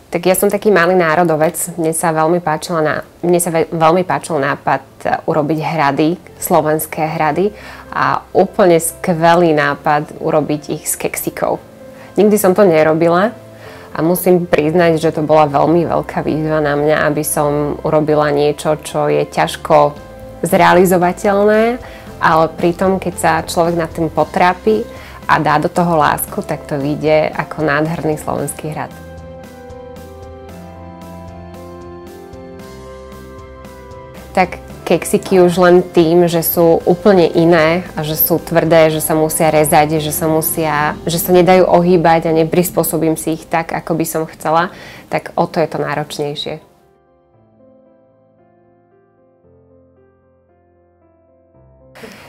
Tak ja som taký malý národovec. Mne sa veľmi páčil nápad urobiť hrady, slovenské hrady a úplne skvelý nápad urobiť ich s keksikou. Nikdy som to nerobila a musím priznať, že to bola veľmi veľká výzva na mňa, aby som urobila niečo, čo je ťažko zrealizovateľné, ale pritom, keď sa človek nad tým potrápi a dá do toho lásku, tak to vyjde ako nádherný slovenský hrad. Tak keksiky už len tým, že sú úplne iné a že sú tvrdé, že sa musia rezať, že sa nedajú ohýbať a neprispôsobím si ich tak, ako by som chcela, tak o to je to náročnejšie.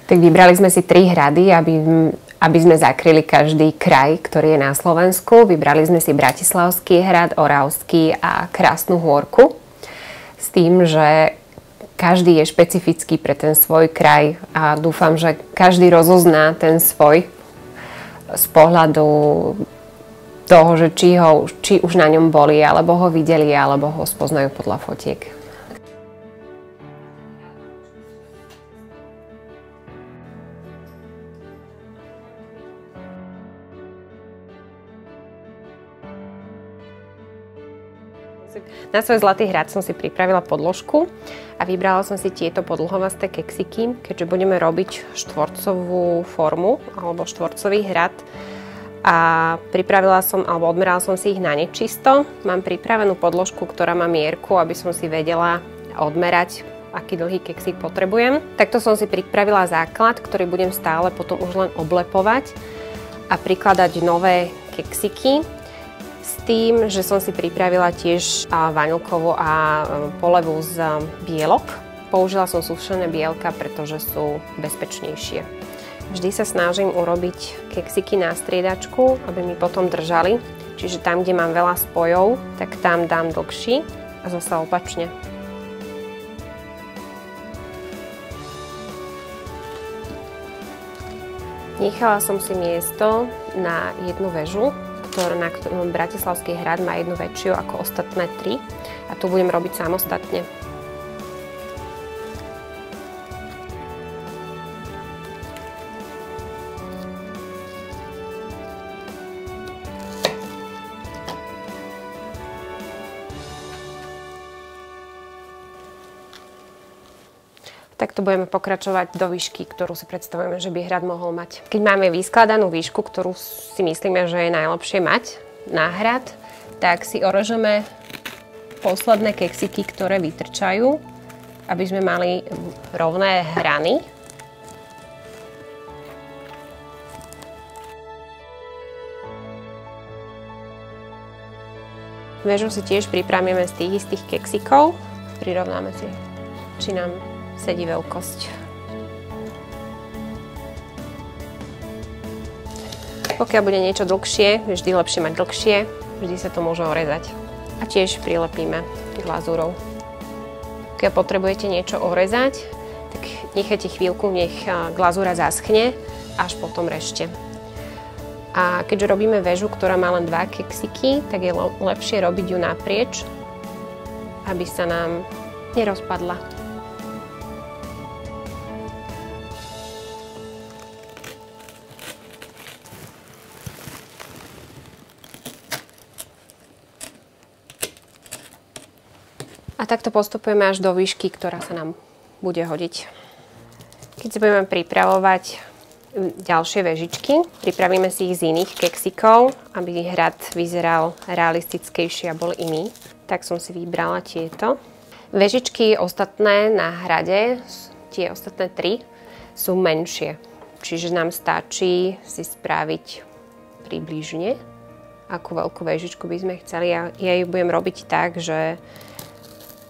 Tak vybrali sme si 3 hrady, aby sme zakryli každý kraj, ktorý je na Slovensku. Vybrali sme si Bratislavský hrad, Oravský a Krásnu Hôrku. S tým, že každý je špecifický pre ten svoj kraj a dúfam, že každý rozozná ten svoj z pohľadu toho, že či už na ňom boli, alebo ho videli, alebo ho spoznajú podľa fotiek. Na svoj zlatý hrad som si pripravila podložku a vybrala som si tieto podlhovasté keksiky, keďže budeme robiť štvorcovú formu alebo štvorcový hrad. A odmerala som si ich na nečisto. Mám pripravenú podložku, ktorá má mierku, aby som si vedela odmerať, aký dlhý keksík potrebujem. Takto som si pripravila základ, ktorý budem stále potom už len oblepovať a prikladať nové keksiky. Tým, že som si pripravila tiež vanilkovú a polevu z bielok. Použila som sušené bielka, pretože sú bezpečnejšie. Vždy sa snažím urobiť keksiky na striedačku, aby mi potom držali. Čiže tam, kde mám veľa spojov, tak tam dám dlhší a zase opačne. Nechala som si miesto na jednu väžu, na ktorom Bratislavský hrad má jednu väčšiu ako ostatné 3 a tu budem robiť samostatne. Takto budeme pokračovať do výšky, ktorú si predstavujeme, že by hrad mohol mať. Keď máme vyskladanú výšku, ktorú si myslíme, že je najlepšie mať na hrad, tak si orežeme posledné keksiky, ktoré vytrčajú, aby sme mali rovné hrany. Väžu si tiež pripravíme z tých istých keksikov. Prirovnáme si, či nám sedí veľkosť. Pokiaľ bude niečo dlhšie, je vždy lepšie mať dlhšie, vždy sa to môže orezať. A tiež prilepíme glazúrou. Keď potrebujete niečo orezať, tak nechajte chvíľku, nech glazúra zaschne, až potom režte. A keďže robíme väžu, ktorá má len 2 keksiky, tak je lepšie robiť ju naprieč, aby sa nám nerozpadla. A takto postupujeme až do výšky, ktorá sa nám bude hodiť. Keď si budeme pripravovať ďalšie väžičky, pripravíme si ich z iných keksikov, aby hrad vyzeral realistickejšie a bol iný. Tak som si vybrala tieto. Väžičky ostatné na hrade, tie ostatné 3, sú menšie. Čiže nám stačí si spraviť približne, akú veľkú väžičku by sme chceli. Ja ju budem robiť tak, že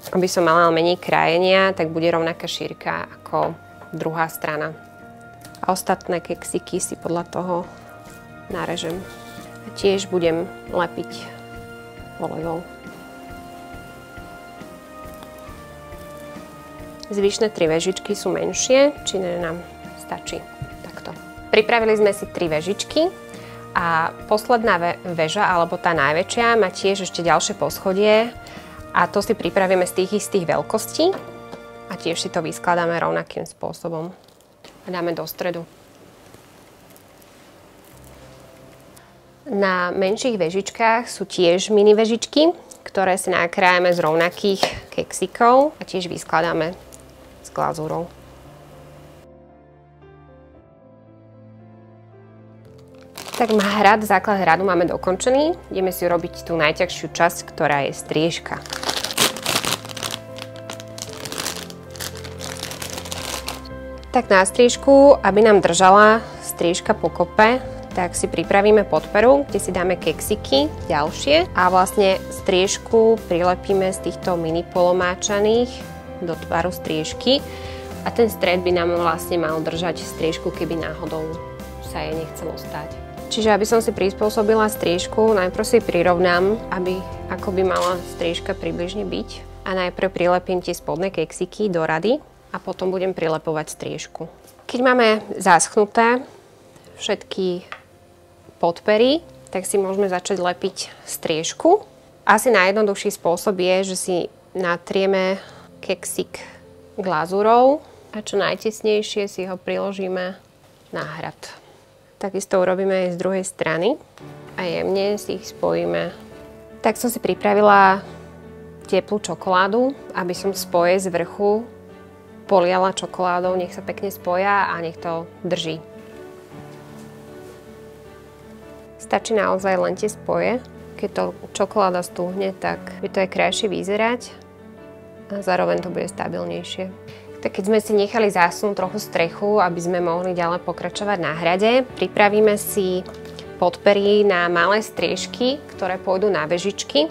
aby som mala menej krajenia, tak bude rovnaká šírka ako druhá strana. A ostatné keksiky si podľa toho narežem. A tiež budem lepiť olejou. Zvyšné 3 väžičky sú menšie, čiže nám stačí takto. Pripravili sme si 3 väžičky A posledná väža, alebo tá najväčšia, má tiež ešte ďalšie poschodie a to si pripravíme z tých istých veľkostí a tiež si to vyskladáme rovnakým spôsobom a dáme do stredu. Na menších vežičkách sú tiež mini vežičky, ktoré si nakrájame z rovnakých keksikov a tiež vyskladáme s glazúrou. Tak základ hradu máme dokončený. Ideme si urobiť tú najťažšiu časť, ktorá je striežka. Tak na striežku, aby nám držala striežka pokope, tak si pripravíme podperu, kde si dáme keksiky ďalšie a vlastne striežku prilepíme z týchto mini polomáčaných do tvaru striežky a ten stred by nám vlastne mal držať striežku, keby náhodou sa jej nechcelo stať. Čiže aby som si prispôsobila striežku, najprv si prirovnám, ako by mala striežka približne byť. A najprv prilepím tie spodné keksiky do rady a potom budem prilepovať striežku. Keď máme zaschnuté všetky podpery, tak si môžeme začať lepiť striežku. Asi najjednoduchší spôsob je, že si natrieme keksik glazúrou a čo najtesnejšie si ho priložíme na hrad. Takisto urobíme aj z druhej strany a jemne si ich spojíme. Tak som si pripravila teplú čokoládu, aby som spoje z vrchu poliala čokoládou, nech sa pekne spoja a nech to drží. Stačí naozaj len tie spoje. Keď to čokoláda stúhne, tak by to aj krajšie vyzerať a zároveň to bude stabilnejšie. Tak keď sme si nechali zásnúť trochu strechu, aby sme mohli ďalej pokračovať na hrade, pripravíme si podpery na malé striežky, ktoré pôjdu na vežičky.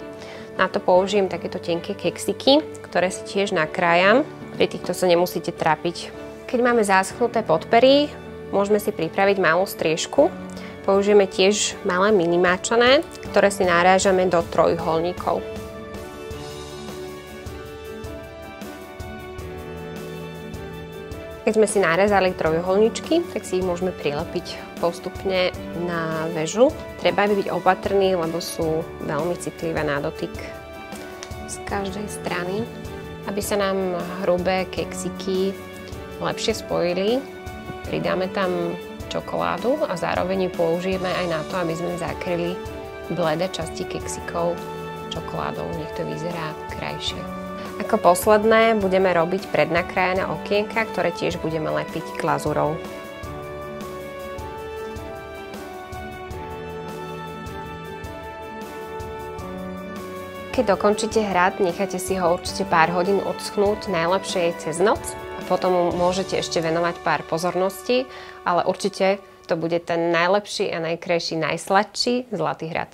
Na to použijem takéto tenké keksiky, ktoré si tiež nakrájam. Pri týchto sa nemusíte trápiť. Keď máme zaschnuté podpery, môžeme si pripraviť malú striežku. Použijeme tiež malé minimáčané, ktoré si narážame do trojuholníkov. Keď sme si narezali trojuholníčky, tak si ich môžeme prilepiť postupne na väžu. Treba byť opatrný, lebo sú veľmi citlivé na dotyk z každej strany. Aby sa nám hrubé keksiky lepšie spojili, pridáme tam čokoládu a zároveň ju použijeme aj na to, aby sme zakryli bledé časti keksikov čokoládou. Nech to vyzerá krajšie. Ako posledné budeme robiť prednakrájené okienka, ktoré tiež budeme lepiť glazúrou. Keď dokončíte hrad, nechajte si ho určite pár hodín odschnúť, najlepšie je cez noc a potom mu môžete ešte venovať pár pozorností, ale určite to bude ten najlepší a najkrajší, najsladší Zlatý hrad.